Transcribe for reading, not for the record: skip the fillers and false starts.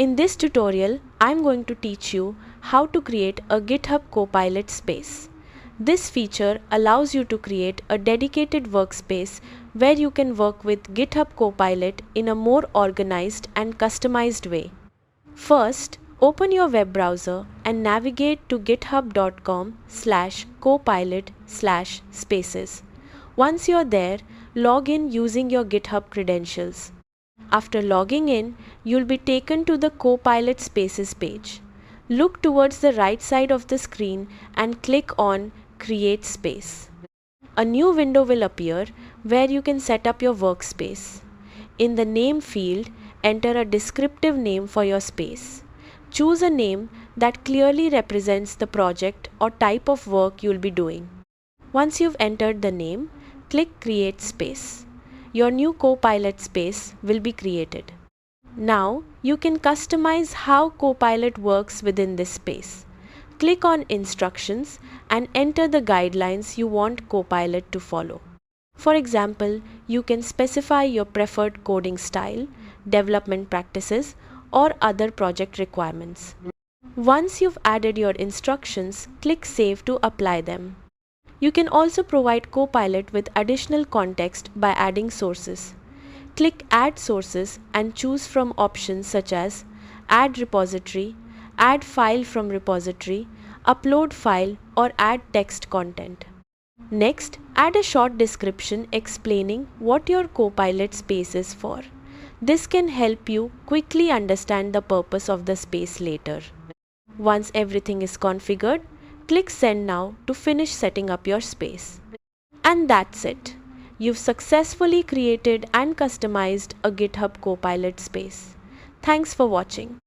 In this tutorial, I'm going to teach you how to create a GitHub Copilot Space. This feature allows you to create a dedicated workspace where you can work with GitHub Copilot in a more organized and customized way. First, open your web browser and navigate to github.com/copilot/spaces. Once you're there, log in using your GitHub credentials. After logging in, you'll be taken to the Copilot Spaces page. Look towards the right side of the screen and click on Create Space. A new window will appear where you can set up your workspace. In the name field, enter a descriptive name for your space. Choose a name that clearly represents the project or type of work you'll be doing. Once you've entered the name, click Create Space. Your new Copilot space will be created. Now you can customize how Copilot works within this space. Click on Instructions and enter the guidelines you want Copilot to follow. For example, you can specify your preferred coding style, development practices, or other project requirements. Once you've added your instructions, click Save to apply them. You can also provide Copilot with additional context by adding sources. Click Add Sources and choose from options such as Add Repository, Add File from Repository, Upload File, or Add Text Content. Next, add a short description explaining what your Copilot space is for. This can help you quickly understand the purpose of the space later. Once everything is configured, click Send Now to finish setting up your space. And that's it. You've successfully created and customized a GitHub Copilot space. Thanks for watching.